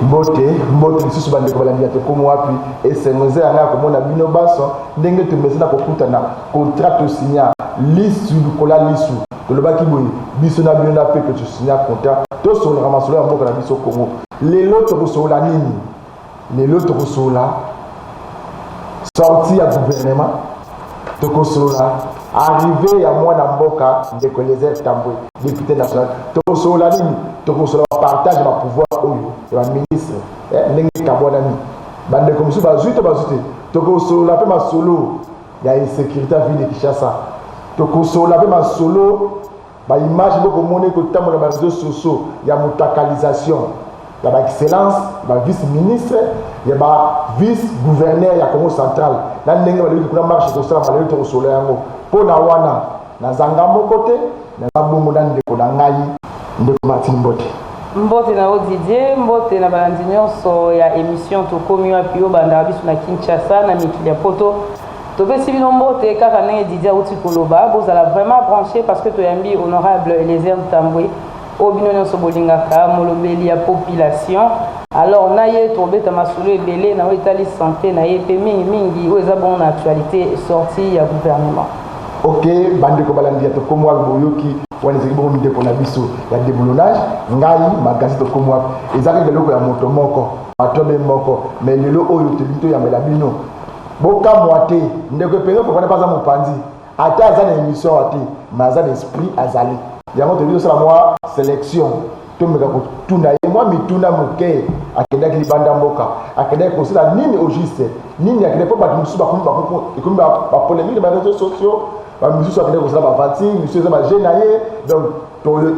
mbote lisusu bandeko balandia tokomo wapi esengoze anga komona bino baso ndenge tumesina kokutana contrat to signa lisu lukola lisu tolobaki boye biso na bino na pepe to signa contrat to sola masolo ya mboka na biso Congo lelo tokosola nini lelo tokosola sorti ya gouvernement tokosola arrivé ya mwana mboka ndeko Eliezer Tambwe député national tokosola nini tokosola partage ma pouvoir oyo ya ministre ndenge kabona ni bande comme ça bazute tokosola pe masolo ya insécurité ville de Kinshasa tokosola pe masolo ba image boko mone ko tamona ba réseaux sociaux ya mutakalisation ya ba excellence ba vice ministre ya ba vice gouverneur ya Congo central na ndenge ba kuna marche ko sala malelo tokosola yango pona wana na zanga mokote na zabongo na ndeko na ngai ndeko Martin Mbote na Didier, mbote na balandi nyonso ya émission tokomi wapi yo banda biso na Kinshasa na mikili ya poto. Topesi bino mbote kaka ndenge Didier uti koloba, bozala vraiment branché parce que toyambi honorable Eliezer Tambwe obino nyonso bolingaka molobeli ya population. Alors naye tobeta masolo ebele na etali santé na ye pe mingi o eza bon na actualité sortie ya gouvernement. OK, bandeko balandi ya tokomi wapi boyoki wana ezali bongo ndeko na biso ya déboulonnage ngai magazine tokomi wapi ezali eloko ya moto moko atobe moko mais lelo oyo tobito ya melabino bokamwa te ndeko penge kokona paza mopanzi ata aza na émission ate mais aza na esprit azali yango tobito sala mwa sélection tomeka kotuna ye mwa mituna moke akendaki libanda mboka akendaki kosala nini au juste nini akendaki po bato mosusu bakomi bapolémique na réseaux sociaux bamisusu akende kosala bavati misusu eza bagene na ye donc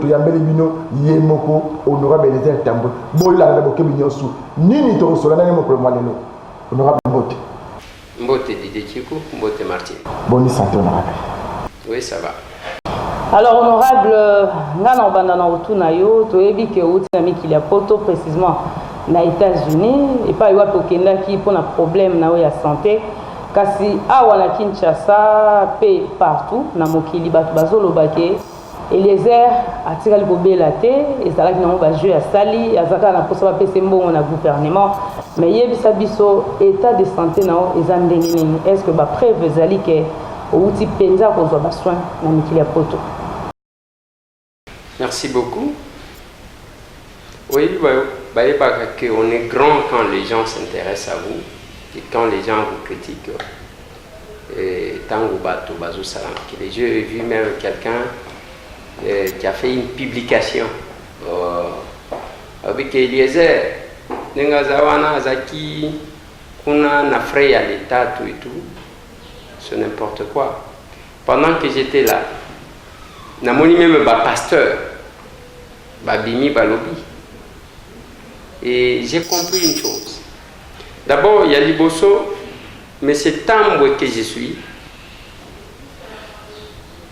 toyambeli bino ye moko honorable Eliezer Tambwe boyolanda bokebi nyonso nini tokosola nani mokolo mwa lelo honorable Mbote Didier Chikou, Mbote Martin. Bonne santé honorable. Oui, ça va. Alors honorable ngana obanda na otuna yo toyebi ke uti na mikili ya poto précisément na États-Unis et pas wapi okendaki mpona problème na yo ya santé kasi awa na Kinshasa pe partout na mokili bato bazoloba ke Eliezer atikali kobela te ezalaki nango bajeu ya sali azaka na posa bapesa mbongo na gouvernement mais yebisa biso état de santé nao eza ndenge nini est-ce que bapreuve ezali ke outi penza kozwa basoin na mikili ya poto. Merci beaucoup. Oui, on est grand quand les gens s'intéressent à vous et quand les gens vous critiquent. Et Tango Bato, Bazou Salam. J'ai vu même quelqu'un qui a fait une publication avec Eliezer, Nengazawana, Zaki, Kuna, Nafrey à l'État, tout et tout. C'est n'importe quoi. Pendant que j'étais là, Namoni même pasteur, Babini Balobi. Et j'ai compris une chose. D'abord, il y a Liboso, mais c'est Tambwe que je suis.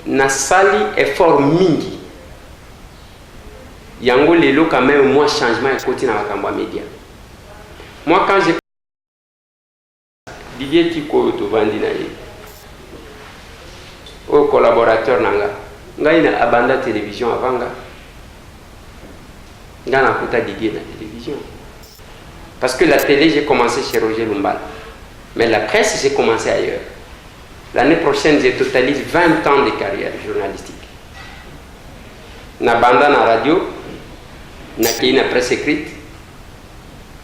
Nasali effort mingi. Yango lelo quand même moi changement et côté dans la média. Moi quand j'ai Didier Tiko to vandi na ye. Au collaborateur nanga. Nga ina abanda télévision avant nga. Nga na kuta Didier na télévision. Parce que la télé j'ai commencé chez Roger Lumbala. Mais la presse j'ai commencé ailleurs. L'année prochaine, je totalise 20 ans de carrière journalistique. Na banda na radio, na ki na presse écrite,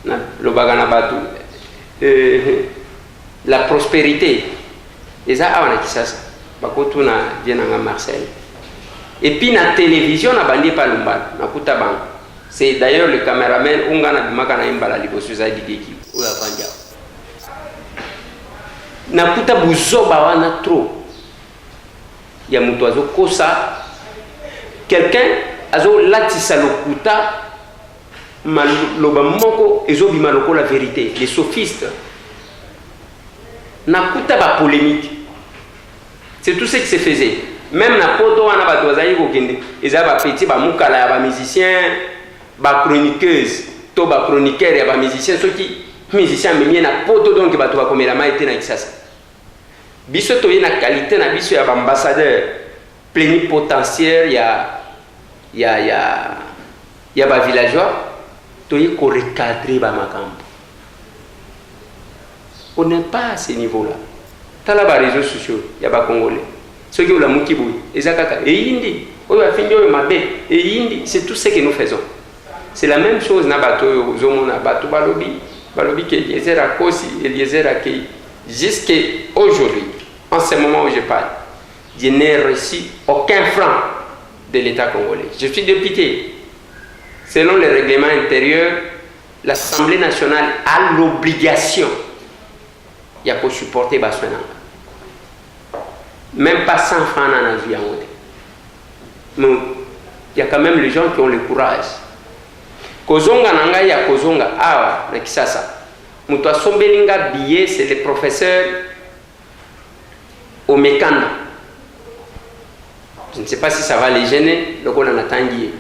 na lobagana batu, la prospérité. Et ça, on a dit ça. Bakotu na dienanga Marcel. Et puis na télévision, na bandi pa lumbala, na kuta bang. C'est d'ailleurs le caméraman ungana bimaka na imbala libosu za dideki. Oya vanja. Nakuta buzoba wana trop ya mutu azo kosa quelqu'un azo latisa lokuta maloba moko ezo bima lokola vérité les sophistes nakuta ba polémique c'est tout ce qui se faisait même na poto wana bato bazali kokende eza ba petit ba mukala ya ba musicien ba chroniqueuse to ba chroniqueur ya ba musicien soki musicien memi na poto donc bato ba komela maite na Kisasa biso toye na qualité na biso ya ambassadeur plénipotentiaire ya ba villageois toye ko recadrer ba makambo. On n'est pas à ce niveau-là. Tala ba réseaux sociaux ya ba congolais. Ceux qui ont la mukibu, ezakaka et indi, oyo afindi oyo mabe et indi, c'est tout ce que nous faisons. C'est la même chose na bato zomona bato balobi que Eliezer a kosi, Eliezer a kei. Jusqu'à aujourd'hui, en ce moment où je parle, je n'ai reçu aucun franc de l'État congolais. Je suis député. Selon le règlement intérieur, l'Assemblée nationale a l'obligation de supporter Baswena. Même pas 100 francs dans la vie. Mais il y a quand même les gens qui ont le courage. Kozonga nanga ya kozonga awa na kisasa. Mutu asombelinga billet, c'est le professeur Omekanda. Je ne sais pas si ça va les gêner, donc on en a tangué.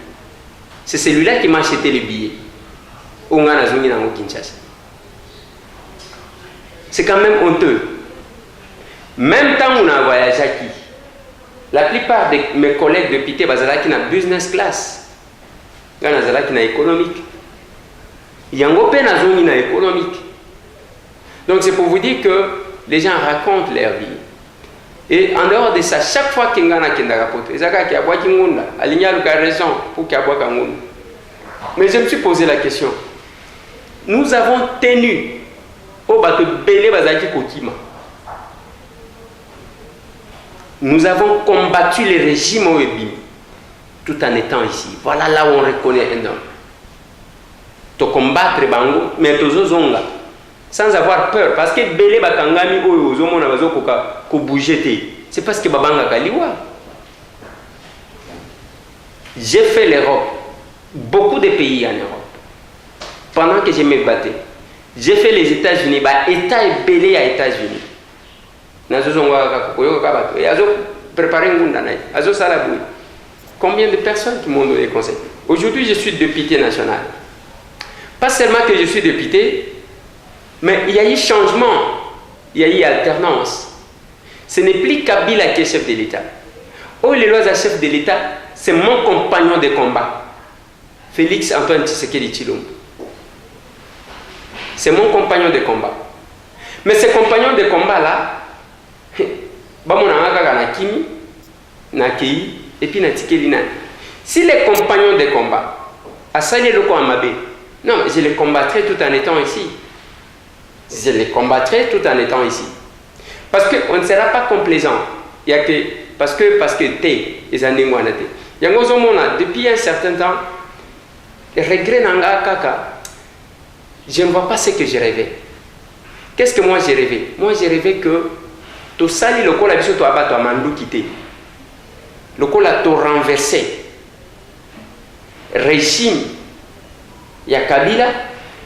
C'est celui-là qui m'a acheté les billets. C'est quand même honteux. Même temps où on a voyagé aquí, la plupart de mes collègues de Pité Bazalaki na business class, Bazalaki na économique. Yango pe na zoni na économique. Donc c'est pour vous dire que les gens racontent leur vie. Et en dehors de ça, chaque fois qu'il y a un qui Ezaka qui a boit Kingunda, Aligna a raison pour qu'il y ait Kangunda. Mais je me suis posé la question. Nous avons tenu au bateau Belé Bazaki Kokima. Nous avons combattu les régimes au Ebim tout en étant ici. Voilà là où on reconnaît un homme. To combattre Bango, mais to zonga. Sans avoir peur, parce que Belé Bakangami Ozomona Bazokoka ko bouger, c'est parce que Babanga Kaliwa. J'ai fait l'Europe, beaucoup de pays en Europe. Pendant que je me battais, j'ai fait les États-Unis, État et Belé à États-Unis. Combien de personnes qui m'ont donné conseil? Aujourd'hui, je suis député national. Pas seulement que je suis député, mais il y a eu changement, il y a eu alternance. Ce n'est plus Kabila qui est chef de l'État. Oh, les lois à chef de l'État, c'est mon compagnon de combat, Félix Antoine Tshisekedi Tshilombo. C'est mon compagnon de combat. Mais ce compagnon de combat-là, et puis si les compagnons de combat, non, je les combattrai tout en étant ici. Je les combattrai tout en étant ici. Parce qu'on ne sera pas complaisant. Il y a que, parce que t'es, les années depuis un certain temps, regret nanga kaka, je ne vois pas ce que j'ai rêvé. Qu'est-ce que moi j'ai rêvé? Moi j'ai rêvé que tu sali le col à biso to abato amandou quitté. Le col a tout renversé. Régime ya Kabila,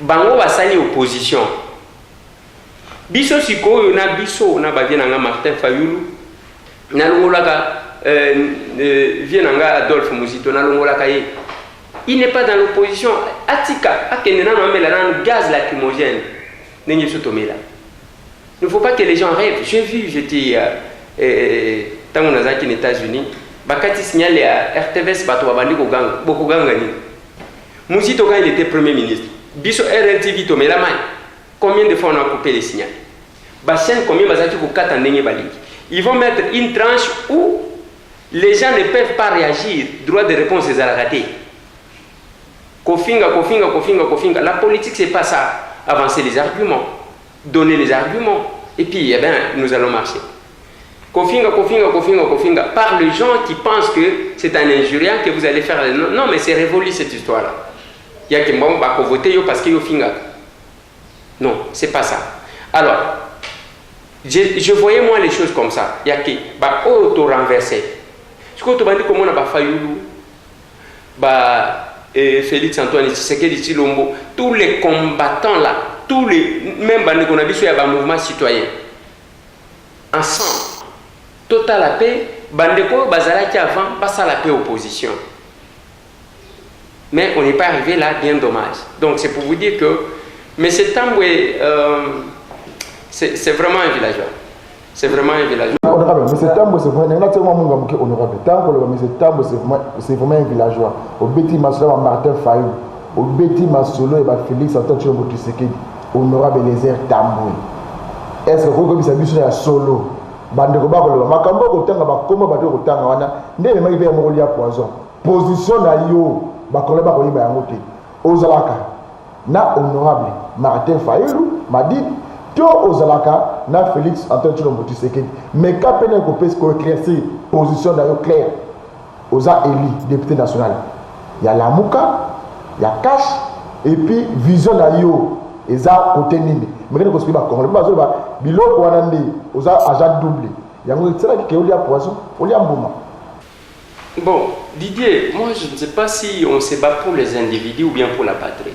bango basali opposition. Biso siko na biso na bavienanga Martin Fayulu, na longolaka vienanga Adolphe Muzito na longolaka ye. Il n'est pas dans l'opposition. Atika, akenena no amela na gaz lacrymogène. Nengi sotomela. Il ne faut pas que les gens rêvent. J'ai vu, j'étais tant qu'on a été aux États-Unis, bakati signalé à RTVS bato babandi ko ganga, boko ganga ni. Muzito quand il était premier ministre, biso RLTV to mela mai. Combien de fois on a coupé les signaux? Basen combien bazaki ko kata ndenge baliki. Ils vont mettre une tranche où les gens ne peuvent pas réagir, droit de réponse est raté. Kofinga. La politique c'est pas ça. Avancer les arguments, donner les arguments, et puis eh ben, nous allons marcher. Kofinga, par les gens qui pensent que c'est un injuriant que vous allez faire. Non, mais c'est révolu cette histoire-là. Il y a qui vont voter parce qu'il y a finga. Non, c'est pas ça. Alors, je voyais moi les choses comme ça. Il y a qui auto-renversé. Ce que tu m'as dit, comment on a Fayulu, Félix Antoine Tshisekedi Tshilombo, tous les combattants là, même qu'on a vu sur le mouvement citoyen, ensemble, total la paix, Bandeko Bazalaki avant, passe à la paix opposition. Mais on n'est pas arrivé là, bien dommage. Donc c'est pour vous dire que, mais c'est Tamboué, c'est vraiment un villageois. C'est vraiment un villageois. Honorable, mais c'est Tambo, c'est vraiment honorable. Tambo, mais c'est Tambo, c'est vraiment un villageois. Au Betty Massoula, Martin Fayou. au Betty Masolo et Félix Antoine Tshilombo Tshisekedi, honorable Eliezer Tambwe. Est-ce que vous avez vu ça solo? Bandeko bakoloba makambo kotanga bakoma bato kotanga wana ndenge maki pe mokoli ya poison position na yo bakoloba koyiba yango te ozalaka na honorable Martin Fayulu madi to ozalaka na Félix Antoine Tshilombo Tshisekedi mais ka pene ko pese ko éclaircir position na yo claire oza élu député national ya Lamuka ya cash et puis vision na yo eza côté nini mais ko expliquer ba Congolais ba zo ba biloko wana ndi oza agent double yango tsela ki olia poison olia mbuma. Bon, Didier, moi je ne sais pas si on se bat pour les individus ou bien pour la patrie.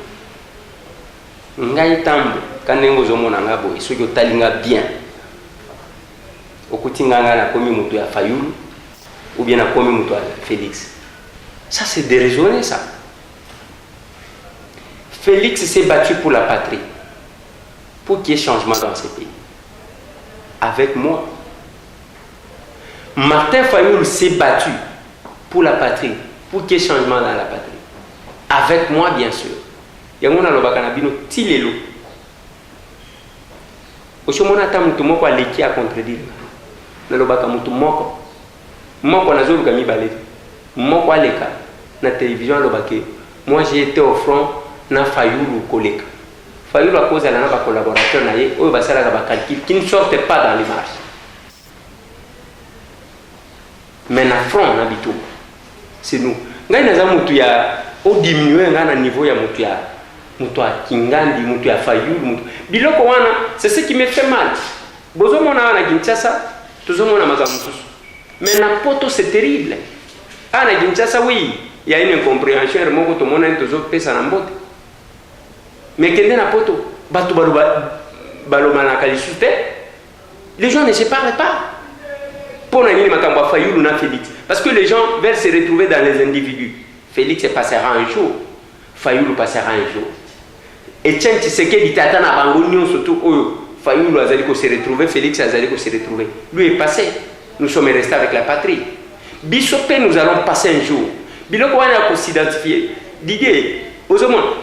Ngai tambo kanengo zo mona ngabo isoki otalinga bien okutinga nga na komi mutu ya Fayulu ou bien na komi mutu ya Félix. Ça c'est déraisonné ça. Félix s'est battu pour la patrie, pour qu'il y ait changement dans ce pays. Avec moi. Martin Fayulu s'est battu pour la patrie, pour qu'il y ait changement dans la patrie. Avec moi, bien sûr. Yango na lobaka na bino tilelo. Oshomona ta mutu moko aleki a contredire. Na lobaka mutu moko. Moko na zoluka mibale. Moko aleka na télévision lobake. Moi j'ai été au front na Fayulu koleka. Fayulu à cause de la collaborateur na ye, oyo basala ba calcul qui ne sortent pas dans les marches. Mais na front na bitu. C'est nous. Ngai na za mutu ya o diminuer nga na niveau ya mutu ya Kingandi, mutu ya Fayulu, mutu. Biloko wana, c'est ce qui me fait mal. Bozo mona na Kinshasa, tozo mona mazamusu. Mais na poto c'est terrible. Ah na Kinshasa oui, il y a une incompréhension moko to mona tozo pesa na mbote. Mais kende na poto, batu baloma na kalisute, les gens ne se parlent pas. Pour nani makambo Fayulu na Félix. Parce que les gens veulent se retrouver dans les individus. Félix passera un jour, Fayulu passera un jour. Et tiens, tu sais que tata na bango surtout Fayulu azali ko se retrouver, Félix azali ko se retrouver. Lui est passé. Nous sommes restés avec la patrie. Bisopé, nous allons passer un jour. Biloko wana ko s'identifier. Didier,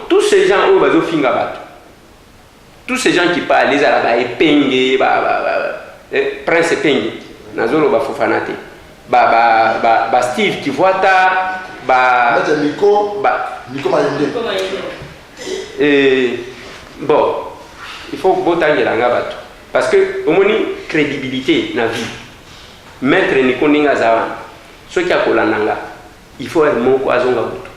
tous ces gens où bazo finga bato. Tous ces gens qui parlent les arabes epenge prince epenge nazolo ba fofanate ba Steve Kivuata ba Nico Mayende. Bon, il faut botangela nga bato parce que omoni crédibilité na vie. Maître Nico Ninga Zawan soki akolandanga il faut être moko azonga butu.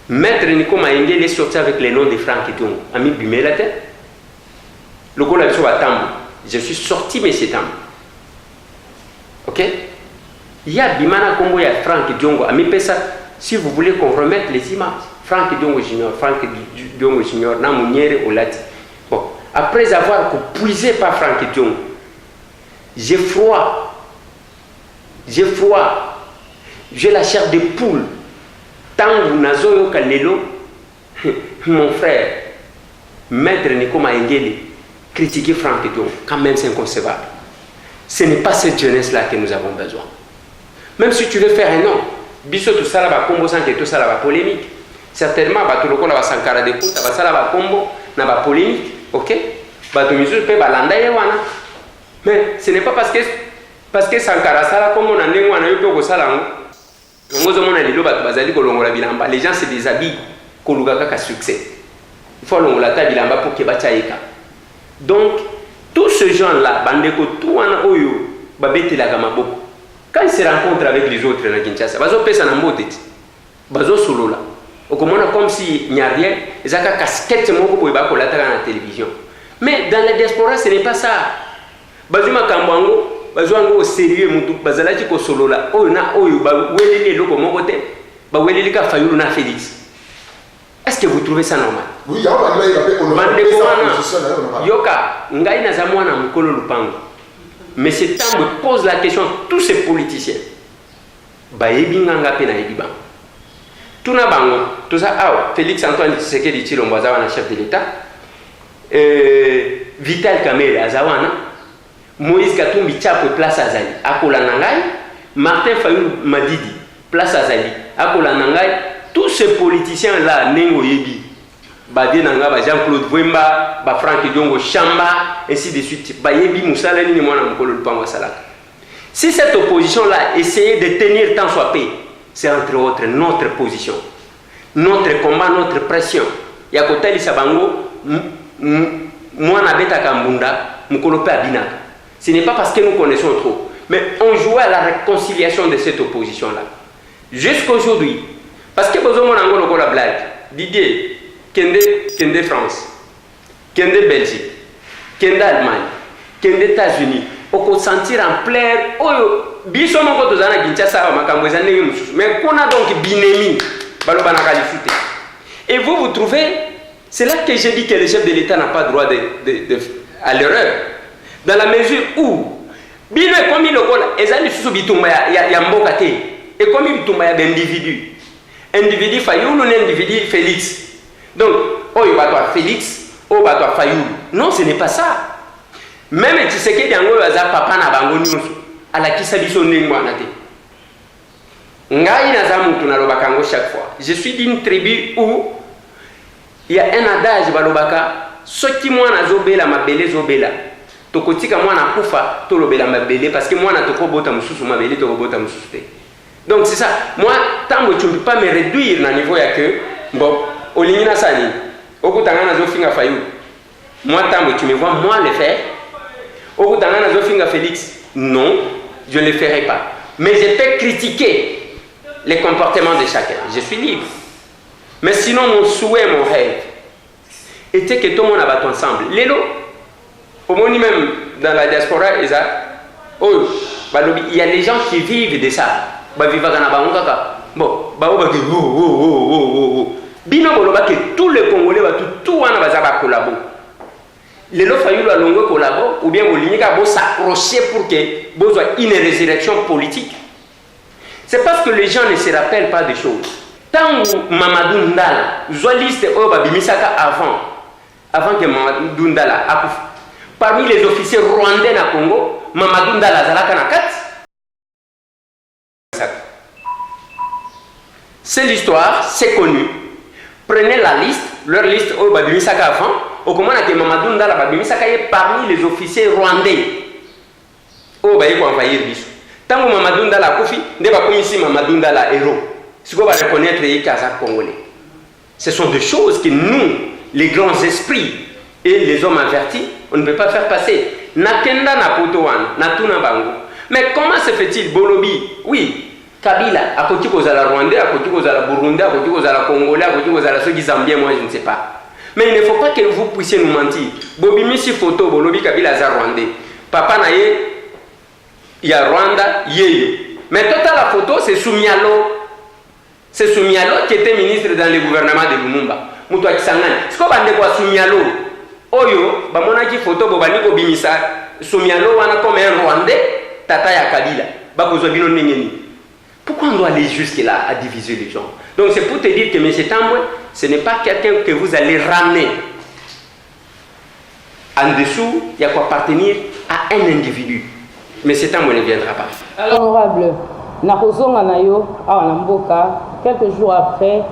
Maître Nico Mayende est sorti avec les noms de Franck Diongo. Ami Bimelate. Le gars là sur la table. Je suis sorti mais c'est table. Ok? Il y a Bimana Kombo, il y a Franck Diongo. Ami Pessa, si vous voulez qu'on remette les images. Franck Diongo Junior, Franck Diongo Junior, Namouniere Olati. Bon, après avoir puisé par Franck Diongo, j'ai froid. J'ai la chair de poule. Tant nazoyo kalelo, mon frère, Maître Nico Mayende, critiquer Franck Diongo, quand même c'est inconcevable. Ce n'est pas cette jeunesse-là que nous avons besoin. Même si tu veux faire un nom, biso tout ça là va combo sans que tout ça là va polémique. Certainement, tout le monde va s'encarrer de compte, va ça là va combo, na va polémique, ok? Tout le monde peut balanda yewana. Mais ce n'est pas parce que Sankara ça là comme on a né wana yo ko sala ngo. Les gens se déshabillent pour le succès. Il faut longola ta bilamba pour que bachaika. Donc tous ces gens-là, bandeko tout wana oyo babete la gamaboko. Quand ils se rencontrent avec les autres na Kinshasa, bazo pesa na mboteti. Bazo solola. Okomona comme si n'y a rien, ezaka casquette moko boy ba kolata na télévision. Mais dans la diaspora ce n'est pas ça. Bazuma kambango bazwango au sérieux mutu bazalaki ko solola oyo na oyo ba welele loko moko te ba welele ka Fayulu na Félix. Est-ce que vous trouvez ça normal? Oui, ya ba yoka ngai na za mwana mukolo lupango. Mais c'est temps me pose la question tous ces politiciens. Ba yebi nganga pe na yebi ba. Tuna bango tout ça Félix Antoine Tshisekedi Tshilombo azawana chef de l'État. Vital Kamerhe azawana. Moïse Katumbi Tchape place Azali. Akola Nangai, Martin Fayulu Madidi place Azali. Akola Nangai, tous ces politiciens là nengo yebi Badé Nanga, Jean-Claude Wemba, Franck Diongo Chamba, ainsi de suite. Bayebi Moussala ni mwana mukolo lupango salaka. Si cette opposition-là essayait de tenir tant soit paix, c'est entre autres notre position, notre combat, notre pression. Yakotali Sabango, mwana beta kambunda, mukolo pe abinaka. Ce n'est pas parce que nous connaissons trop, mais on jouait à la réconciliation de cette opposition-là. Jusqu'aujourd'hui, parce que besoin mon angolo ko la blague, Didier. Kende France, Kende Belgique, Kende Allemagne, Kende États-Unis, on peut sentir en plein. Oh, biso moko tozana Kinshasa makambo ezane mususu. Mais qu'on a donc binemi, balobana kalifute. Et vous trouvez, c'est là que j'ai dit que le chef de l'État n'a pas droit à l'erreur. Dans la mesure où bino ekomi lokola ezali susu bitumba ya mboka te. Ekomi bitumba ya d'individu. Individu Fayulu na individu Félix. Donc, oh, il va toi Félix, oh, il va toi Fayoulou. Non, ce n'est pas ça. Même tu sais que Diango Aza papa na bango nyonso, ala kisabiso nengwa na te. Ngai na zamu tunalobakango chaque fois. Je suis d'une tribu où il y a un adage balobaka, soki mwana zobela mabele zobela. Tokotika mwana kufa tolobela mabele parce que mwana tokobota mususu mabele tokobota mususu te. Donc c'est ça. Moi, tant que tu ne peux pas me réduire na niveau ya que bon Olingina Sani, Okutangana Zofinga Fayou. Moi, tant que tu me vois, moi le faire. Okutangana Zofinga Félix, non, je ne le ferai pas. Mais je peux critiquer les comportements de chacun. Je suis libre. Mais sinon, mon souhait, mon rêve, était que tout le monde abatte ensemble. Lélo, au moins même dans la diaspora, il y a des gens qui vivent de ça. Bon, Bino boloba que tous les Congolais tout wana bazaba collabo. Les lots Fayulu alongo collabo ou bien Bolinika bo s'accrocher pour que besoin une résurrection politique. C'est parce que les gens ne se rappellent pas des choses. Tant Mamadou Ndala, journaliste Oba Bimisaka avant que Mamadou Ndala akufa. Parmi les officiers rwandais na Congo, Mamadou Ndala zalaka na kat. C'est l'histoire, c'est connu. Prenez la liste, leur liste au Babimisaka avant, au comment que Mamadou Ndala Babimisaka est parmi les officiers rwandais. Au Baye ko envahir biso. Tant que Mamadou Ndala Kofi, ne va comme ici Mamadou Ndala héros. Ce qu'on va reconnaître les Kazakh congolais. Ce sont des choses que nous, les grands esprits et les hommes avertis, on ne peut pas faire passer. Nakenda na Potowan, Natuna Bango. Mais comment se fait-il Bolobi? Oui. Kabila, à côté de la Rwandais, à côté de la Burundi, à côté de la Congolais, à côté de la Zambien, moi je ne sais pas. Mais il ne faut pas que vous puissiez nous mentir. Bobi Missi photo, Bolobi Kabila za Rwandais. Papa Naye, il y a Rwanda, Yeyo. Mais toute la photo, c'est Soumialo. C'est Soumialo qui était ministre dans le gouvernement de Lumumba. Moutoua Kisangani. Ce qu'on va dire Soumialo. Oyo, bamonaki photo, Bobaniko Bimisa. Soumialo, wana comme un Rwandais, Tata ya Kabila. Bakozobino Nengeni. Pourquoi on doit aller jusque-là à diviser les gens? Donc c'est pour te dire que M. Tamboué, ce n'est pas quelqu'un que vous allez ramener. En dessous, il y a quoi appartenir à un individu. Mais M. Tamboué ne viendra pas. Honorable, Nakozonga Nayo, à Namboka, quelques jours après,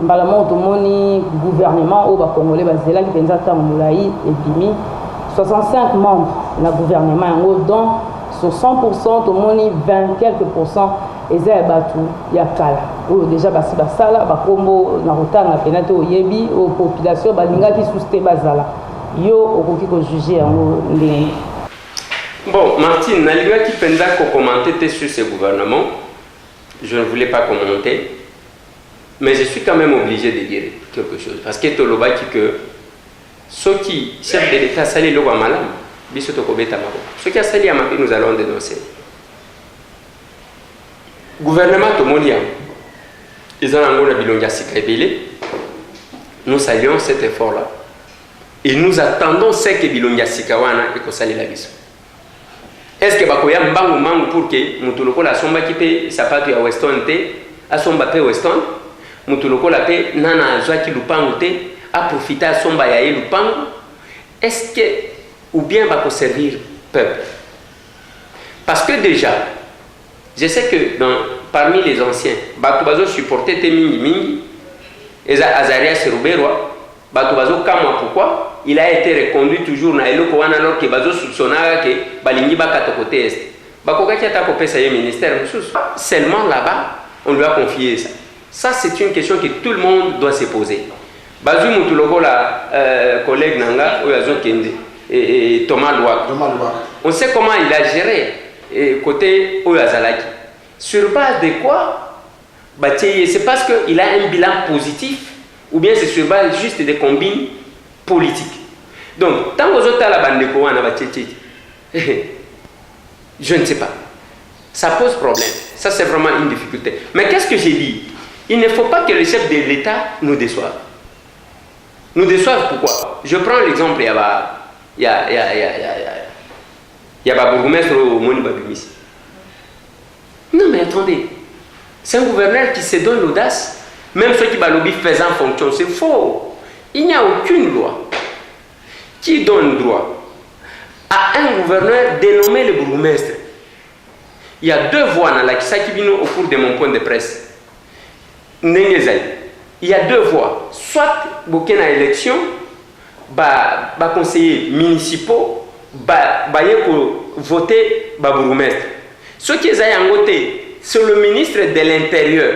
Mbalamon Otomoni, gouvernement, au Congolais, Bazela, qui est en Moulaï et Bimi, 65 membres du gouvernement, dont sur 100%, Otomoni 20 quelques pourcents. Eza batu ya kala oyo déjà basi basala bakombo na rotanga penate oyebi o population balinga ki souste bazala yo okoki ko juger yango ndenge. Bon, Martine, nalinga ki penza ko commenter sur ce gouvernement. Je ne voulais pas commenter, mais je suis quand même obligé de dire quelque chose parce que toloba ki que ceux qui chef de l'État sali lo ba malam biso to ko beta mako. Ceux qui a sali à mapi nous allons dénoncer. Gouvernement Tomonia, ils ont un bilonga sikrebele. Nous saluons cet effort-là. Et nous attendons ce que bilonga sikawana et que ça la biso. Est-ce que bakoya mbangu mangu pour que mutuloko la somba qui paye sapato ya Weston te, a somba pe Weston, mutuloko la paye nana zwaki lupangu te, a profiter à somba ya lupangu. Est-ce que ou bien bako servir peuple? Parce que déjà je sais que parmi les anciens, Batubazo supportait Mingi Mingi, eza Azarias Ruberwa bato bazo kamwa pourquoi il a été reconduit toujours na eloko wana alors que bazo soupçonnaka ke balingi bakata côté est bakokaki ata kopesa ye ministère mosusu seulement là-bas on lui a confié ça. Ça c'est une question que tout le monde doit se poser. Bazui mutu lokola collègue nanga oyo azokende et Thomas Louak. On sait comment il a géré côté oyo azalaki. Sur base de quoi c'est parce qu'il a un bilan positif ou bien c'est sur base juste des combines politiques. Donc, tant que vous avez la bande je ne sais pas. Ça pose problème. Ça, c'est vraiment une difficulté. Mais qu'est-ce que j'ai dit? Il ne faut pas que le chef de l'État nous déçoive. Nous déçoive pourquoi? Je prends l'exemple, il y a bourgmestre au Moni Babimis. Non, mais attendez. C'est un gouverneur qui se donne l'audace. Même ceux qui balobient faisant fonction, c'est faux. Il n'y a aucune loi qui donne droit à un gouverneur dénommé le bourgmestre. Il y a deux voies dans la Kisakibino au cours de mon point de presse. Il y a deux voies. Soit il y a une élection, conseillers municipaux, voter le bourgmestre. Ce qui est en côté, c'est le ministre de l'Intérieur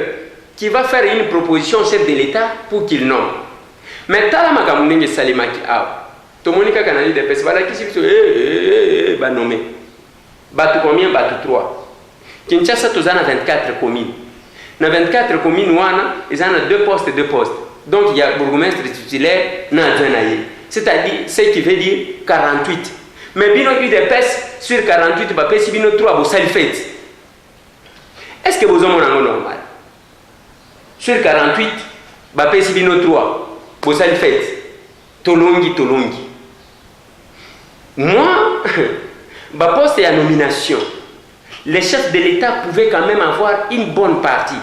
qui va faire une proposition au chef de l'État pour qu'il nomme. Mais tala makamunenge salimaki awa. Tomonika kanani de pes bala kisi ba nommé. Batu combien? Batu 3. Kinshasa tozana 24 communes. Na 24 communes wana izana 2 postes. Donc il y a bourgmestre titulaire na zanaye. C'est-à-dire ce qui veut dire 48. Mais bino qui de pes sur 48 ba pesi bino 3 bo salifet. Est-ce que vous avez un normal? Sur 48, bah pesi bino 3, vous allez faire tolongi. Moi, bah poste à nomination, les chefs de l'État pouvaient quand même avoir une bonne partie.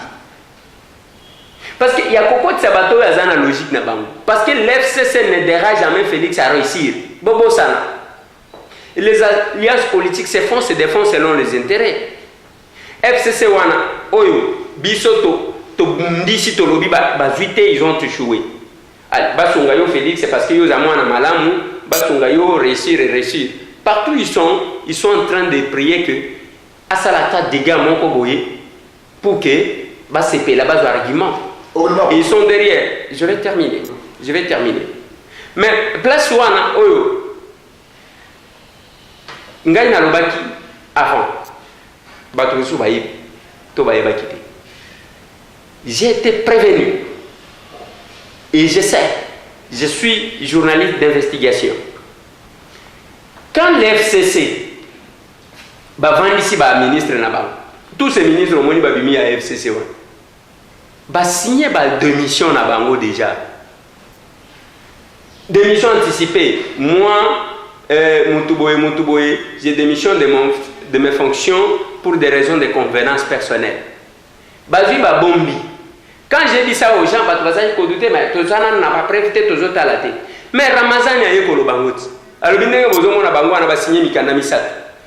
Parce qu'il y a beaucoup de sabato à la logique na bango. Parce que l'FCC ne dérange jamais Félix à réussir. Bobo sana. Les alliances politiques se défendent selon les intérêts. FCC wana oyo bisoto to bundisi to lobi bazuite ils ont échoué. Allez, basonga yo Félix c'est parce que yo zamwana malamu, basonga yo réussir. Partout ils sont en train de prier que asalata dégâts moko boye pour que ba CP la base argument. Et ils sont derrière. Je vais terminer. Mais place wana oyo ngai na lobaki avant. J'ai été prévenu et je sais, je suis journaliste d'investigation. Quand l'FCC ministre tous ces ministres ont mis à FCC signé démission na bango déjà. Démission anticipée. Moi, Moutuboye, j'ai démission de mes fonctions pour des raisons de convenance personnelle. Bazui ba bombi. Quand j'ai dit ça aux gens, mais Tozana n'a pas prévu aux à la tête. Mais Ramazan a eu le bangot. Alors, signé Mikanda Misat.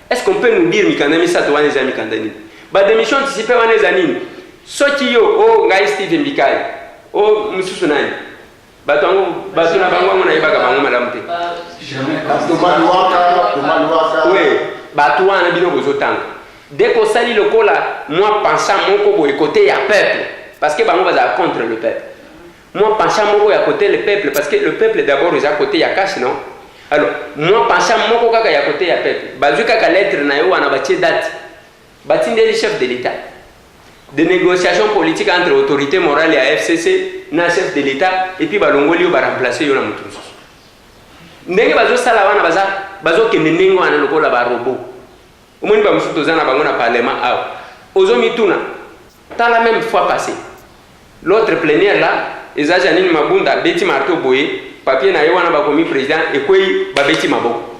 Est-ce qu'on peut nous dire Mikanda Misat ou les amis Kandani? Ba démission anticipée ou les amis. Soti yo, oh, Gaï Steve Mbikai, oh, Moussounani. Batango, Batuna Bango, on a eu Bagabango, madame. Oui, Batouana Bino Bozotang. Dès qu'on salit le col là, moi pensant mon kobo est côté à peuple, parce que Bango va contre le peuple. Moi pensant mon kobo est à côté le peuple, parce que le peuple d'abord est à côté à cash, non? Alors, moi pensant mon kobo est à côté à peuple. Bazuka ka lettre na yo ana bati date. Bati le chef de l'État. Des négociations politiques entre autorités morales et AFCC, na chef de l'État, et puis Balongoli va remplacer Yona Moutounous. Ndenge bazo sala wana bazo kende nengo ana lokola ba robot. Omoni ba musuto zana bango na parlement aw. Ozomituna. Dans la même fois passée. L'autre plénière là, eza Janine Mabunda beti marto boye, papier na yo wana ba komi président et koi ba beti maboko.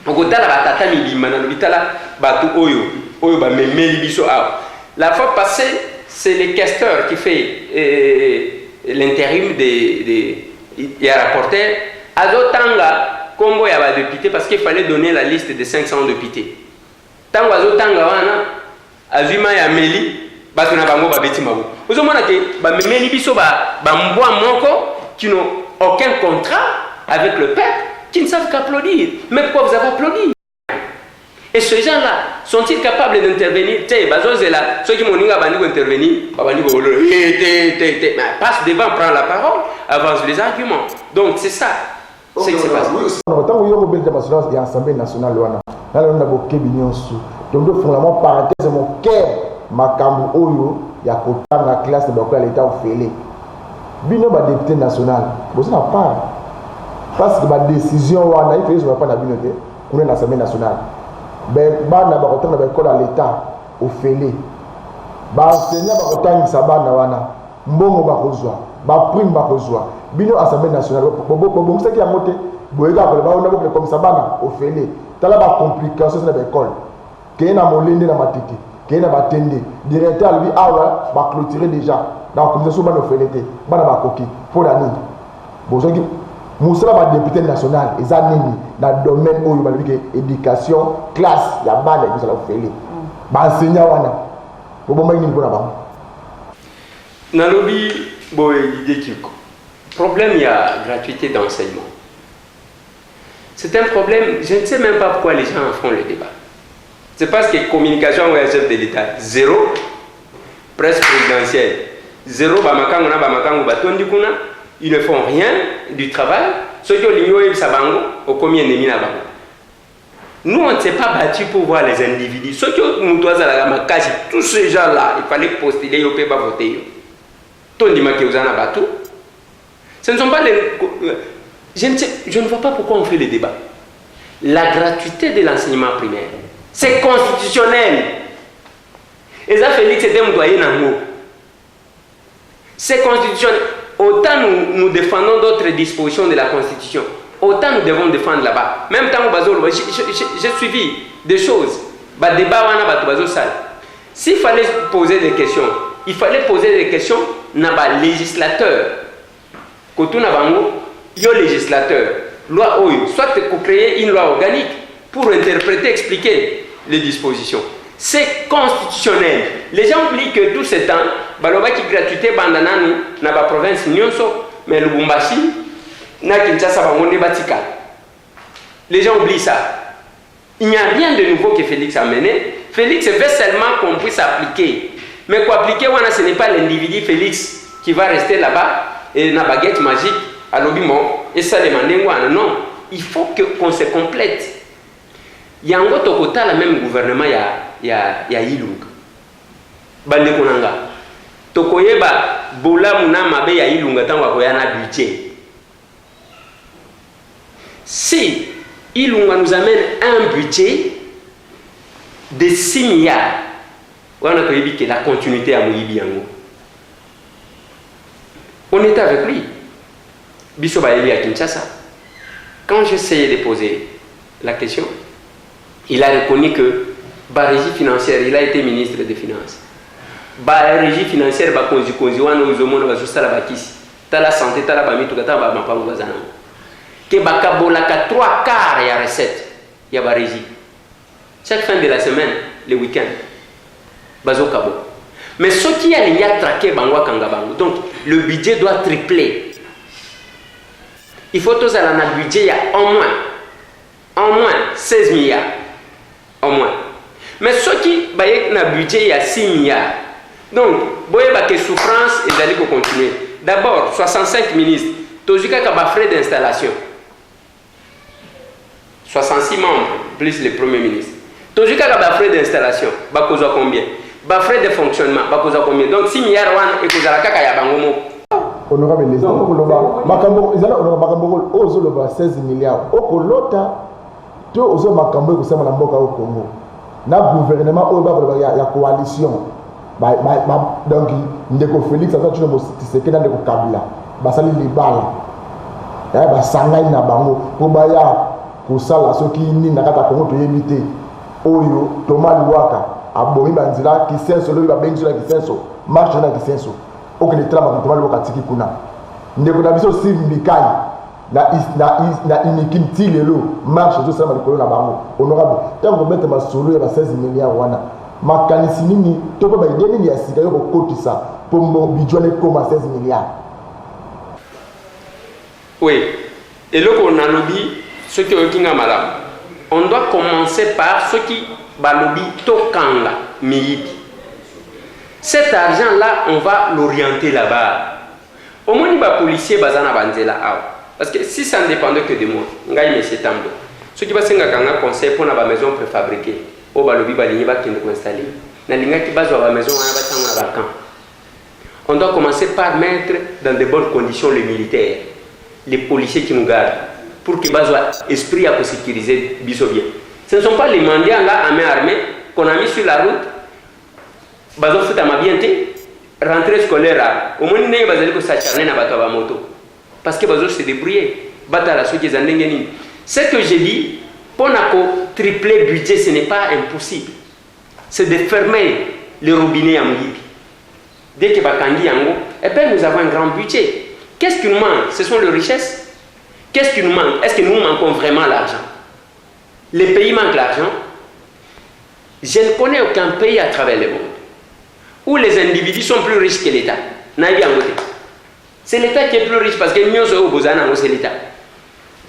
Okotala ba tata milima na bitala batu oyo ba memeli biso aw. La fois passée, c'est le questeur qui fait l'intérim des rapporteurs. Azotanga, combo ya ba député parce qu'il fallait donner la liste de 500 députés. Tango azotanga wana, azuma ya meli, parce que na bango ba beti mabu ozo mona ke ba memeli biso ba mbwa moko qui n'ont aucun contrat avec le peuple, qui ne savent qu'applaudir. Mais pourquoi vous avez applaudi? Et ces gens-là, sont-ils capables d'intervenir? Ceux qui m'ont dit intervenir, passe devant, prend la parole, avance les arguments. Donc c'est ça. C'est que c'est passé. Tant que vous avez une assemblée nationale, vous avez une donc fondamentalement parenthèse mon cœur makambo oyo ya kotanga la classe de l'état ofélé. Bino ba député national, vous n'avez pas parce que ma décision wana il faut pas na bino te pour l'Assemblée nationale. Ben bana ba kotanga ba école à l'état ofélé. Ba enseignant ba kotanga sabana wana mbongo ba kozwa, ba prime ba kozwa. Bino Assemblée nationale bon c'est qui a monté boyega ba on a comme sabana ofélé. Tala ba complication na école. Kena molende na matiki, kena ba tende. Directeur lui awa ba clôturer déjà. Dans la commission de l'OFLT, il y a pour l'année. Moussa va député national, ils ont dans le domaine où il y a l'éducation, classe, il y a mal de l'OFLT. Enseignant, il y a dans le lobby, le problème, il y a gratuité d'enseignement. C'est un problème, je ne sais même pas pourquoi les gens en font le débat. C'est parce que communication ou un chef de l'État, zéro, presse présidentielle. Zéro, ils ne font rien du travail. Ceux qui ont l'ignoré, au combien de minutes. Nous, on ne s'est pas battu pour voir les individus. Ceux qui ont tous ces gens-là, il fallait postuler, ils ne peuvent pas voter. Ce ne sont pas les. Je ne vois pas pourquoi on fait le débat. La gratuité de l'enseignement primaire, c'est constitutionnel. Et ça, Félix était un doyen en haut. C'est constitutionnel. Autant nous défendons d'autres dispositions de la Constitution, autant nous devons défendre là-bas. Même temps, j'ai suivi des choses. S'il fallait poser des questions, il fallait poser des questions à législateur. Quand on a législateur, loi OU, soit pour créer une loi organique pour interpréter, expliquer les dispositions. C'est constitutionnel. Les gens oublient que tout ce temps, baloba qui gratuité bandanani na ba province nyonso, mais Lubumbashi na Kinshasa bangonde batika. Les gens oublient ça. Il n'y a rien de nouveau que Félix a mené. Félix veut seulement qu'on puisse appliquer. Mais pour appliquer, ce n'est pas l'individu Félix qui va rester là-bas et na baguette magique à l'obimon et ça demander non. Il faut qu'on se complète. Il y a un autre côté, le même gouvernement, il y a Ilunga. Bande Konanga. Tokoyeba, Bola Muna Mabe ya Ilunga, tant qu'il y a un budget. Si Ilunga nous amène un budget de 6 milliards, on a que la continuité à Moïbi Yango. On était avec lui. Bissoba Eli à Kinshasa. Quand j'essayais de poser la question, il a reconnu que la régie financière, il a été ministre des Finances. La régie financière, la santé, que la 3 quarts de la recette, il y a la régie. Chaque fin de la semaine, le week-end, mais ce qui a traqué Bangwa Kangabango, donc le budget doit tripler. Il faut tous aller dans le budget, il y a au moins 16 milliards. Au moins. Mais ceux qui ont un budget, il y a 6 milliards. Donc, il y a des souffrances et d'aller continuer. D'abord, 65 ministres. Il y a des frais d'installation. 66 membres, plus le premier ministre. Il y a des frais d'installation. Il y a combien? Des frais de fonctionnement. Il y a combien? Donc, 6 milliards, il y a honorable les Makambo 16 milliards. Okolota, tu as Makambo qui au Congo. Na gouvernement il y a coalition. Donc, Ndeko Félix a fait une petite dans le Kabila. Basali Libala. Il Sangai na bango. Kobaya, Kosala, ceux qui n'y n'a pas Congo to éviter. Oyo, Thomas Luwaka, Abomi Banzila, qui sait solo, il va bien sur la qui sait so. Marche na qui sait so. Aucun des travaux Thomas Luwaka tiki kuna. Ndeko na biso Steve Mikai. Na inikim tilelo marche tout ça ma likolo na bango honorable tant que mettre ma solo ya 16 milliards wana makanisi nini to pe ba idée nini ya sika yo kokotisa pour mo bidjone comme 16 milliards. Oui, et là qu'on a lobby ce qui est malam. On doit commencer par ce qui va lobby tokanga miyibi. Cet argent là, on va l'orienter là-bas. Au moins, les policiers bazana banzela awa. Parce que si ça ne dépendait que de moi, ngai monsieur Tambo. Ce qui va se faire conseil pour la maison préfabriquée. Au balobi baligné va qui nous installer. Na linga qui base la maison on va tanga la camp. On doit commencer par mettre dans de bonnes conditions les militaires, les policiers qui nous gardent, pour qu'ils aient esprit à sécuriser biso bien. Ce ne sont pas les mendiants là à main armée qu'on a mis sur la route. Bazo fait à ma bienté, rentrée scolaire au moins il n'y a pas de s'acharner à battre moto. Parce que bazo se débrouiller, battre la soute des andengeni. Ce que j'ai dit, pour tripler le budget, ce n'est pas impossible. C'est de fermer les robinets en Libye. Dès que Bakangi Yango, et puis nous avons un grand budget. Qu'est-ce qui nous manque? Ce sont les richesses. Qu'est-ce qui nous manque? Est-ce que nous manquons vraiment l'argent? Les pays manquent l'argent. Je ne connais aucun pays à travers le monde où les individus sont plus riches que l'État. C'est l'État qui est plus riche parce que nous c'est l'État.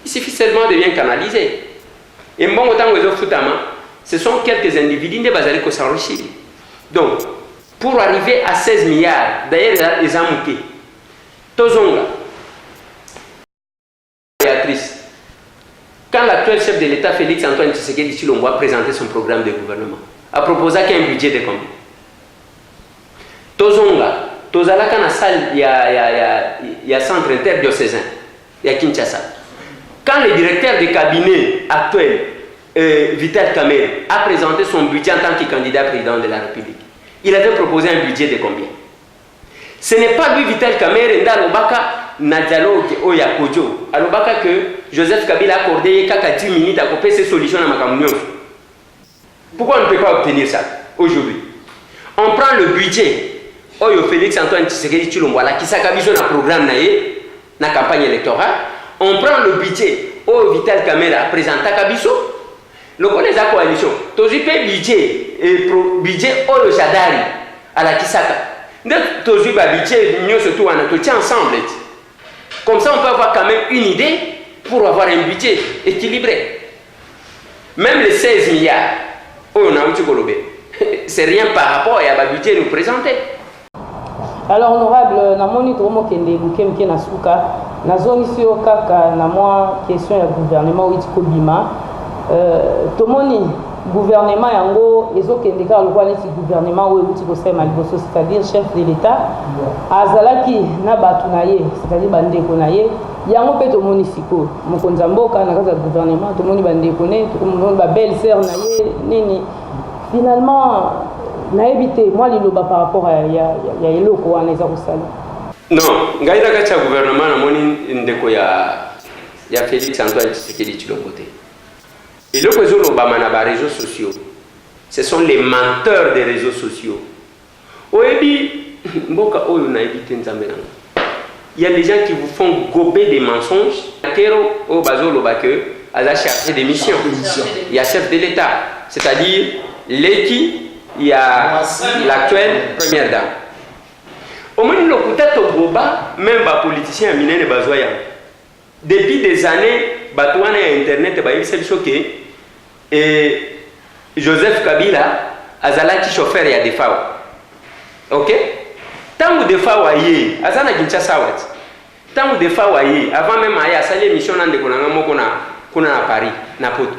Il suffit seulement de bien canaliser. Et bon, autant que ce sont quelques individus qui s'enrichissent. Donc, pour arriver à 16 milliards, d'ailleurs, les amouqués, Tozonga, Béatrice, quand l'actuel chef de l'État, Félix Antoine Tshisekedi Tshilombo, a présenté son programme de gouvernement, a proposé qu'un budget de combien? Tozonga, Tozala, quand il y a centre interdiocésain, il y a Kinshasa. Quand le directeur de cabinet actuel, Vital Kamerhe, a présenté son budget en tant que candidat président de la République, il avait proposé un budget de combien? Ce n'est pas lui, Vital Kamerhe, Ndalobaka, Nadjalo, Oyakojo, Alobaka que Joseph Kabila a accordé 10 minutes à couper ses solutions à Makamounion. Pourquoi on ne peut pas obtenir ça aujourd'hui? On prend le budget, Oyo Félix Antoine Tshisekedi Tshilombo, qui s'accabise un programme na campagne électorale. On prend le budget, Oyo Vital Kamerhe a présenté à Kabiso. Le collège de la coalition, tu as le budget Oyo Jadari à la Kisaka. Tu as le budget, nous surtout, on tient ensemble. Comme ça, on peut avoir quand même une idée pour avoir un budget équilibré. Même les 16 milliards, on a c'est rien par rapport à le budget nous présenté. Alors, honorable, namoni tomo kende bukemke na suka, nazoni si okaka na moi question ya gouvernement ou itikobima. Tomoni gouvernement yango ezokende ka lokwa neti gouvernement oyo uti kosema liboso, c'est-à-dire chef de l'État azalaki na batu na ye, c'est-à-dire bandeko na ye yango pe tomoni siko mokonzi mboka na kaza gouvernement tomoni bandeko ne tomoni ba belle sœur na ye nini finalement na éviter moi liloba par rapport à ya eloko wana eza kosala. Non, ngaida kacha gouvernement na moni ndeko ya Félix Antoine Tshisekedi Tshilombo. Et le réseau les réseaux sociaux, ce sont les menteurs des réseaux sociaux. Il y a des gens qui vous font gober des mensonges. Il y a chargé des missions. Il y a chef de l'État, c'est-à-dire l'équipe, il y a l'actuelle première dame. Au moins, même les politiciens, depuis des années, Internet, et Joseph Kabila azalaki chauffeur ya defawa. OK? Tangu defawa ye, azana Kinshasa wat. Tangu defawa ye, avant même aya sali mission nande konanga moko kuna na Paris, na poto.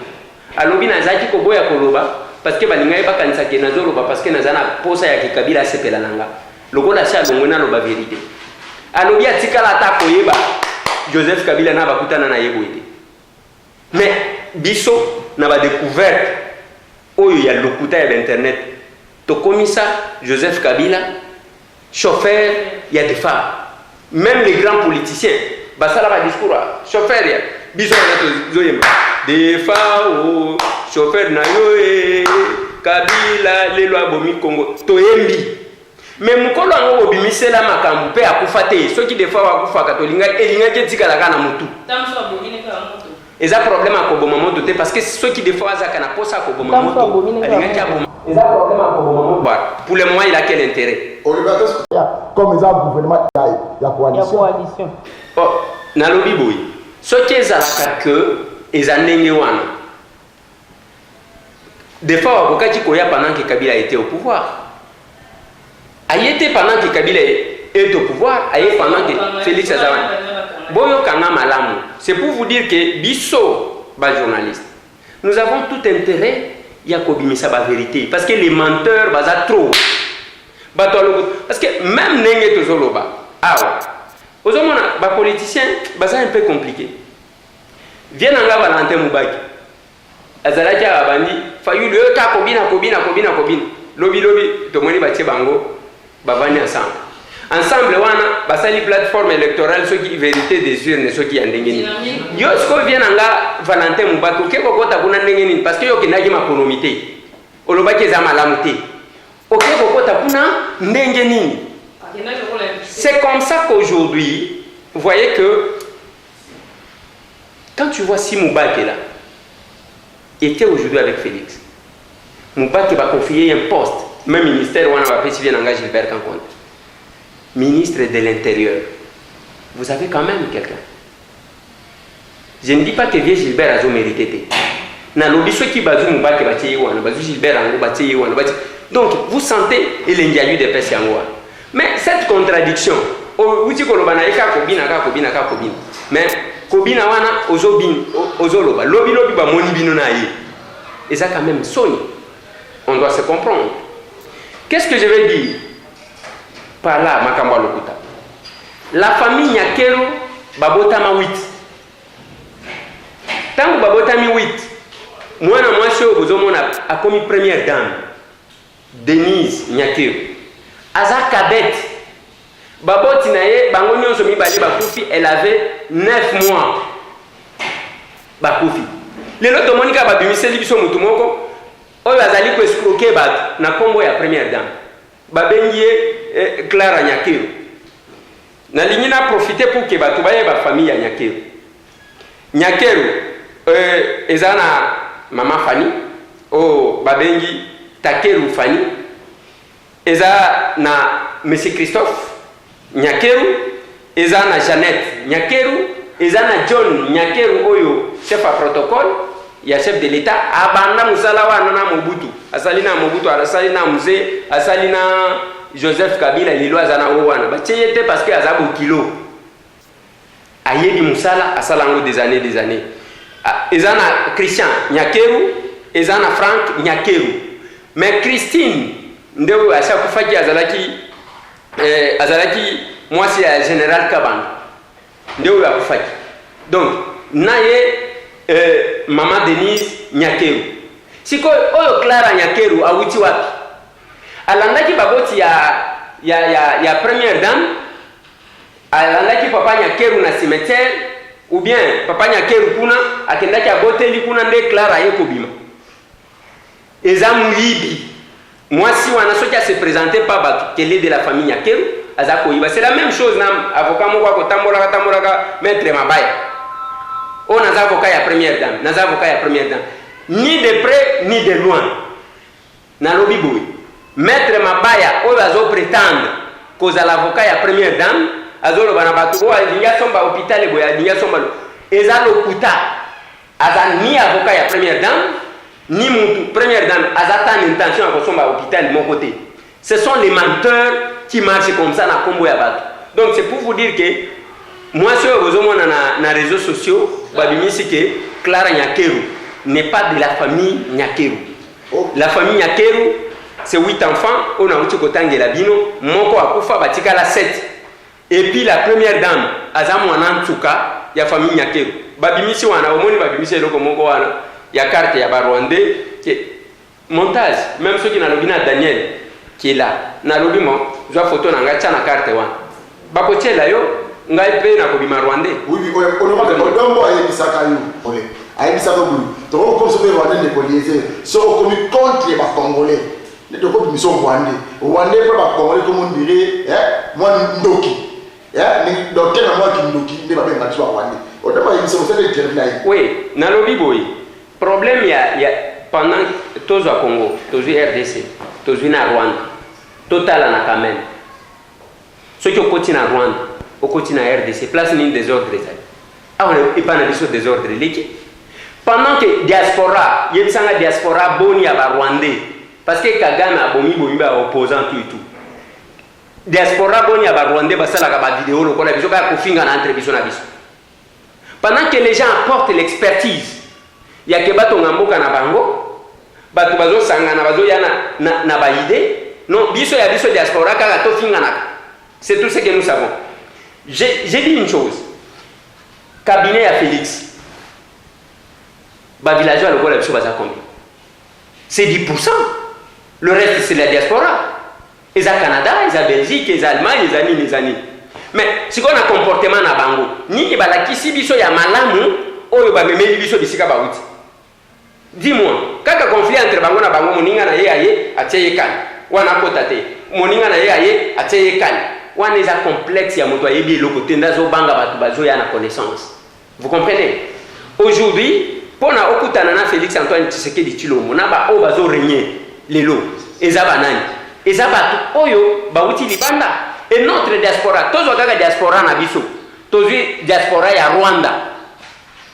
Alobi na zaki ko boya koloba parce que balinga ba kanisa ke nazoloba parce que nazana posa ya Kabila sepela nanga. Lokola sha longona loba vérité. Alobi atikala ta koyeba Joseph Kabila na bakutana na yebo ite. Mais biso n'a pas découvert où il y a le couteau d'internet. To komisa Joseph Kabila, chauffeur, il y a des femmes. Même les grands politiciens, basala ba discours, chauffeur, biso des femmes, chauffeur na yo Kabila, les lois bomi Congo, toyembi. Mais mukolo ngo bimisela makambu pe akufate, ceux qui des fois akufa katolinga elinga ketika la kana mutu. Tamso bomine ka mutu. Et ça problème à Kobomamoto parce que ceux qui des fois ça kana posa Kobomamoto Et ça, problème pour le moment, il a quel intérêt? Comme ils ont un gouvernement, il y a coalition. Oh, nalobi boy. Ce qui est à la que ils ont n'engagé. Des fois, au cas où pendant que Kabila était au pouvoir, il était pendant que Kabila est au pouvoir, il était pendant que Félix Azawan. Boyo Kanga Malamu. C'est pour vous dire que Bisso, journaliste, nous avons tout intérêt. Il y a la vérité. Parce que les menteurs, ils trop. Parce que même Nenge Tozoloba, les politiciens, c'est un peu compliqué. Viens en Valentin Moubaki. Azalaki Abandi, Fayou le Kobina. Lobby, tout le monde va bango, bavani ensemble. Ensemble, on a une plateforme électorale, ceux qui vérité des urnes, ceux qui ont des yo, ce qu'on vient en Valentin Moubaki, qu'est-ce qu'on a des parce que yo qui n'a pas ma pronomité. Olobaki za malamuté. Ok, c'est comme ça qu'aujourd'hui, vous voyez que quand tu vois si Moubaki est là, était aujourd'hui avec Félix, Moubaki va confier un poste, même ministère, on va préciser Gilbert Kankonte. Ministre de l'Intérieur, vous avez quand même quelqu'un. Je ne dis pas que vieux Gilbert a mérité. Donc, vous sentez il de Pessi. Mais cette contradiction, mais Kobina wana ozoloba lobi ba moni bino na ye. Et ça quand même sonne. On doit se comprendre. Qu'est-ce que je vais dire par là, Makamba Lokuta? La famille Nyakero babotama 8. Tant que babotami 8, moi a commis première dame Denise Nyakero. Aza cadette. Baboti naye bango nyonso mibale bakufi, elle avait 9 mois. Bakufi. Lelo to monika babimiseli biso mutu moko oyo azali ko escroquer bat na kombo ya première dame. Babengie Clara Nyakero. Na lingi na profiter pour que batu baye ba famille ya Nyakero. Nyakero ezana mama Fani o babengi Takeru Fani. Eza na Monsieur Christophe Nyakero, ezana Jeannette Nyakero, ezana John Nyakero oyo chef à protocole, ya chef de l'État, abanda musala wana na Mobutu. Asalina Mobutu, asalina Mzee, asalina Joseph Kabila lilo azana wana. Bacheyete parce que azabu kilo. Ayebi musala asalango des années. Ezana Christian Nyakero, ezana Frank Nyakero. Mais Christine ndeko asakufaki azalaki moi c'est général Kaban ndeko akufaki. Donc naye maman Denise Nyakero. Siko oyo Clara Nyakero awuti wapi? Alandaki baboti ya première dame, alandaki papa Nyakero na cimetière ou bien papa Nyakero kuna akendaki aboteli kuna nde Clara yekobima. Ezamuibi. Moi, si on a ceux qui se présenté par qu'elle est de la famille Nyakero, c'est la même chose. Avocat maître Mabaya. On a avocat à première dame, ni de près ni de loin. Nalobi boy. Maître Mabaya, on va prétendre cause à l'avocat à première dame, azolo banabatu, il y a son hôpital et il y a son balo. Ezalo kuta, azan ni avocat à première dame. Ni mon première dame, azata une intention à consommer à l'hôpital de mon côté. Ce sont les menteurs qui marchent comme ça dans Combo Yabat. Donc c'est pour vous dire que moi, si vous avez dans les réseaux sociaux, que Clara Nyakero n'est pas de la famille Nyakero. La famille Nyakero, c'est 8 enfants, on a eu Kotange Labino, Moko Akufa, Batika la 7. Et puis la première dame, Azamu Anantsuka, il y a la famille Nyakero. Babimisi wana, omoni babimisi loko Moko wana. Il y a carte, il y a Rwandais, montage, même ceux qui n'ont pas Daniel qui est là. Nalobi mo, je vois photo na ngacha na carte wan. Bakotie là yo, ngai pe na kobima Rwandais. Oui, on a dombo ayebisaka yo. Ole. Ayebisaka bulu. To comme ce Rwandais de polier, so comme contre les Congolais. Ne to ko biso Rwandais. Rwandais pour ba Congolais comme on dirait, moi ndoki. Ni docteur na moi ki ndoki, ne ba benga twa Rwandais. O dama yebisa mo c'est le terme là. Oui, nalobi boy. Problème il y a pendant tous au Congo, tous RDC, tous na Rwanda, total en Kamen. Ceux qui ont continué à Rwanda, au continent RDC, place une désordre. Ah, on n'est pas dans le désordre. Pendant que diaspora, il y a une diaspora boni à Rwandais, parce que Kagame a bomi opposant tout et tout. Diaspora boni à Rwandais, parce que la vidéo, le collègue, je vais finir en entrevue. Pendant que les gens apportent l'expertise, il y a que bato ngamboka na bango, bato bazo sangana bazo ya na ba idée. Non, biso ya biso diaspora kaka to finga na. C'est tout ce que nous savons. J'ai dit une chose. Cabinet à Félix. Bah villageois le gola biso baza combien? C'est 10%. Le reste c'est la diaspora. Ils ont Canada, ils ont Belgique, ils ont Allemagne, ils ont Nini. Mais si on a un comportement na bango, ni ki bala kisi biso ya malamu, oyo ba memeli biso bisika ba uti. Dis-moi, quand le conflit entre bango na bango moninga na ye aye ateye kan, wana kotate. Moninga na ye aye ateye kan. Wana eza complexe ya moto ayebi eloko te ndazo banga batu bazo ya na connaissance. Vous comprenez? Aujourd'hui, pour na okutana na Félix Antoine Tshisekedi Tshilombo na ba o bazo régner lelo, eza banani. Eza batu oyo ba uti libanda. Et notre diaspora, tous les diaspora na biso, tous les diaspora ya Rwanda,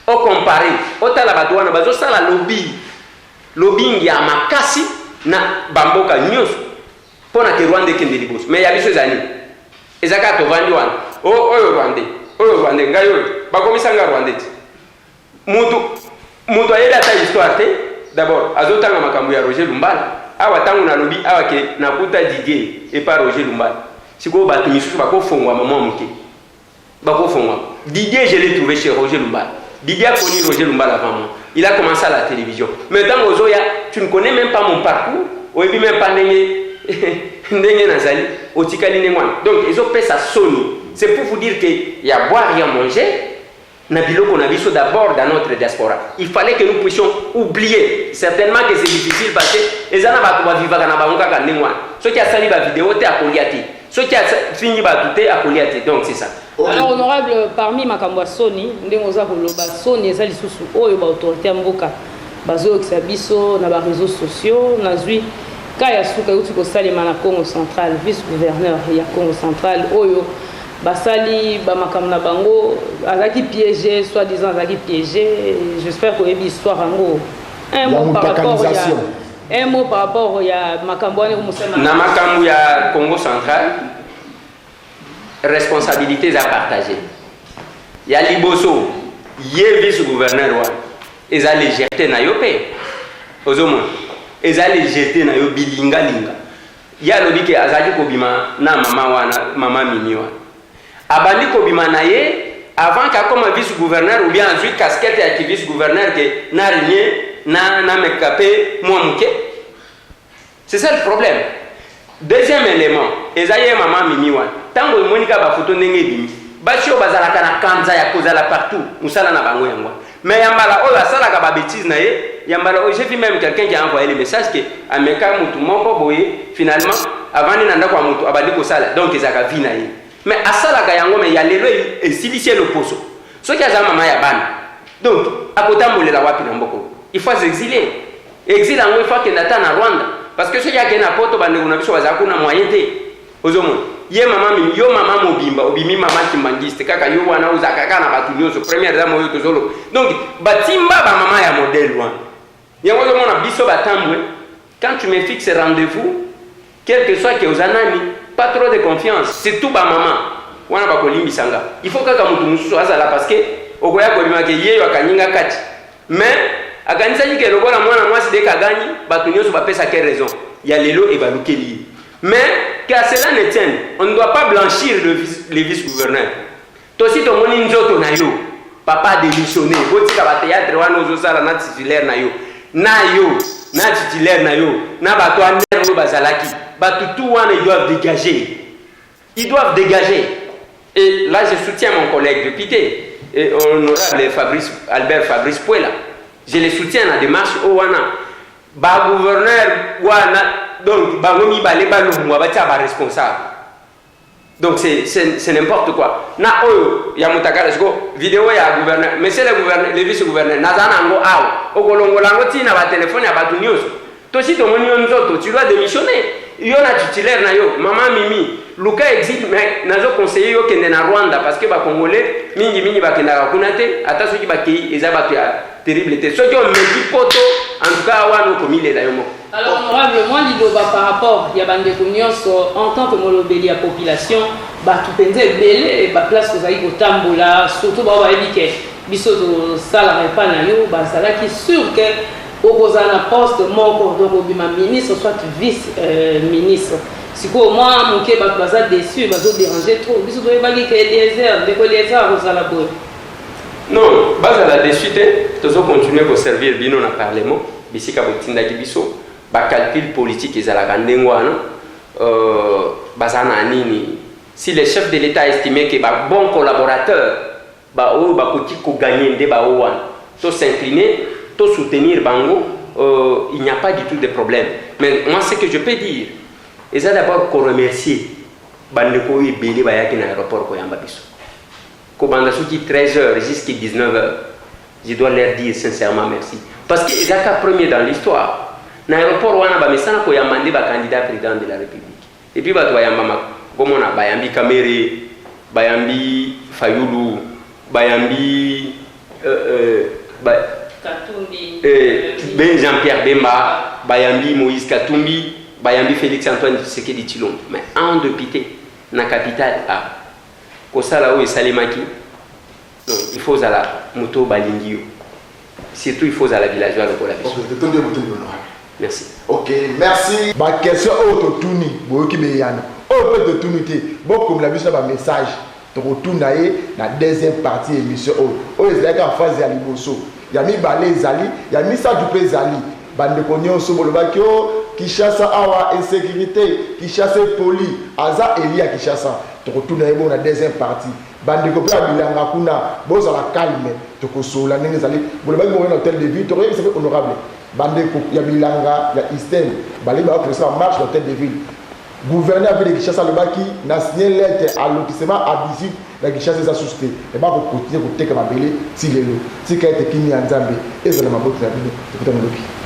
au comparé, au talabadouana, bazo sala lobbying ya makasi na bamboka news, pour na ke Rwanda kende libos. Mais ya biso zani, ezaka to vandi wana, oyo Rwanda, ngayo, bakomisanga Rwanda. Mutu ayeda ta histoire te, d'abord, azotanga makambo ya Roger Lumbala, awa tangu na lobby, awa ke nakuta Didier, et pas Roger Lumbala. Si vous avez dit Didier, je l'ai trouvé chez Roger Lumbala. Didier a connu Roger Lumbala avant moi. Il a commencé à la télévision. Maintenant, Ozoya, tu ne connais même pas mon parcours. Ou même pas Ndenge Nazali. Donc, ils ont fait ça Sony. C'est pour vous dire qu'il y a boire et à manger. Nabilo qu'on a vu d'abord dans notre diaspora. Il fallait que nous puissions oublier. Certainement que c'est difficile parce que les gens vont vivre dans la banque. Ceux qui ont sali la vidéo, c'est à Koliati. Ceux qui ont fini par tout à Koliati. Donc c'est ça. Alors, honorable, parmi Makambwa Sony, Ndemoza Koloba, Sony, et Sali Soussou, Oyo, autorité Mboka, Bazo, Xabiso, na réseaux sociaux, Nazui, Kaya Souka, Utuko Salima, na Congo Central, vice-gouverneur, il y a Congo Central, Oyo. Basali bamakamna bango azaki piégé soi-disant azaki piégé, j'espère que l'histoire ango un mot par rapport à makambwane musema na makambu ya Congo Central, responsabilités à partager. Ya liboso ye vice-gouverneur wa eza légèreté na yo pe ozomo eza légèreté na yo bilinga linga ya lobike azaki kobima na mama mimi wa abandi kobima na ye avant qu'à comme vice-gouverneur ou bien ensuite casquette ya vice-gouverneur que na rien na mekapé moi muke. C'est ça le problème. Deuxième élément, ezaye mama mimi wa tango monika ba photo ndenge bimi basho bazalaka na kanza ya kozala partout musala na bango yango. Mais yambala oyo asalaka ba bêtise na ye yambala j'ai vu même quelqu'un qui a envoyé le message que ameka mutu moko boye finalement avant ni nanda kwa mutu abandi ko sala donc ezaka vi na ye. Mais asalaka yango mais ya lelo esilisie le poso. Ce qui a mama ya bana. Donc akotambolela wapi na mboko. Il faut s'exiler. Exil yango il faut que ndata na Rwanda parce que ce qui a kena poto bande na biso bazaka na moyen te. Ozomo ye mama mi yo mama mobimba obimi mama kimangiste kaka yo wana uzaka kana batu nyoso première dame yo tozolo. Donc batimba ba mama ya modèle wana. Yango zo mona biso batambwe quand tu me fixes rendez-vous quel que soit que uzanani pas trop de confiance, c'est tout ba maman. Wana ba kolimbi sanga. Il faut que mutu mususu azala parce que okoya kolima ke yeyo akanyinga kati. Mais akanisa yike lokola mwana mwasi de kagani batu nyoso ba pesa quelle raison. Ya lelo e balukeli. Mais qu'à cela ne tienne, on ne doit pas blanchir le vice-gouverneur. Tosi to moni nzoto na yo. Papa démissionné, botika ba théâtre wana ozosala na titulaire na yo. Na yo, na titulaire na yo, na bato aner bazalaki. Tout ils doivent dégager. Ils doivent dégager. Et là, je soutiens mon collègue député, honorable Albert Fabrice Puela. Je le soutiens dans la démarche au Wana. Ba gouverneur Wana, donc, Bangomi Baleba Lumwa, ba responsable. Donc c'est n'importe quoi. Na oyo ya mutakala siko vidéo ya gouverneur, monsieur le gouverneur, le vice-gouverneur nazana ngo awo okolongolango tina ba téléphone ya batu nyonso. To si to moni nzoto tu dois démissionner. Yo na titulaire na yo maman Mimi Luka exil mais nazo conseiller yo kende na Rwanda parce que ba congolais mingi ba kenda kuna te ata soki ba ki eza ba terrible te. Soki on medi poto en tout cas wana ko mile la yo mo. Alors, honorable, moi, l'idée par rapport à Yabande Kounios, en tant que molobéli à population, tout le monde est belé, et place aux aïe au tamboula, surtout, bah, il y a des salariés pas na yo, ça là qui est sûr que au un poste, mon donc au ministre, soit vice-ministre. Si au moins, mon quai va déçu, va déranger trop. Bisous, doit y avoir des heures, des colliers, aux alaboués. Non, base à la déçue, tu dois continuer à servir bien au Parlement, ici, quand tu as dit ba calcul politique ezalaka ndenge wana bazana nini si le chef de l'État estimait que ba bon collaborateur ba o ba koti ko gagner nde ba wana to s'incliner to soutenir bango il n'y a pas du tout de problème. Mais moi ce que je peux dire c'est d'abord qu'on remercier bandeko ebele bayaki na aéroport ko yamba biso ko banda soki 13h jusqu'à 19h. Je dois leur dire sincèrement merci parce que ezaka premier dans l'histoire. Na aéroport wana ba mesana ko yamande ba candidat président de la République. Et puis ba to yamba comme on a bayambi Kamere, bayambi Fayulu, bayambi Katumbi, ben Jean-Pierre Bemba, bayambi Moïse Katumbi, bayambi Félix Antoine Tshisekedi Tshilombo. Mais en dépité na capitale a ko sala o salimaki. Non, il faut ala moto balingio. Surtout il faut ala villageois de la ville. Merci. Ok, merci. Ma question autre tourni, boyoki beyana. Autre de tournité. Bon comme la mission ba message. To retourner na deuxième partie émission. Oh, c'est en phase ya liboso. Ya mi balé zali, ya mi sa du zali. Bande konyo so bolobakio Kishasa awa insécurité, Kishasa poli, aza Elia Kishasa. To retourner bon na deuxième partie. Bande ko pa bilanga kuna, boza la calme, to ko sola ndenge zali. Bolobaki mo na hôtel de ville, to c'est honorable. Bande ya bilanga ya Eastern bali ba président marche dans tête de ville gouverneur de Kinshasa le baki na signé lettre à lotissement abusif la Kinshasa sa susté et ba ko continuer ko teka mabele si lelo si ka ete kini ya Nzambe ezala maboti na bino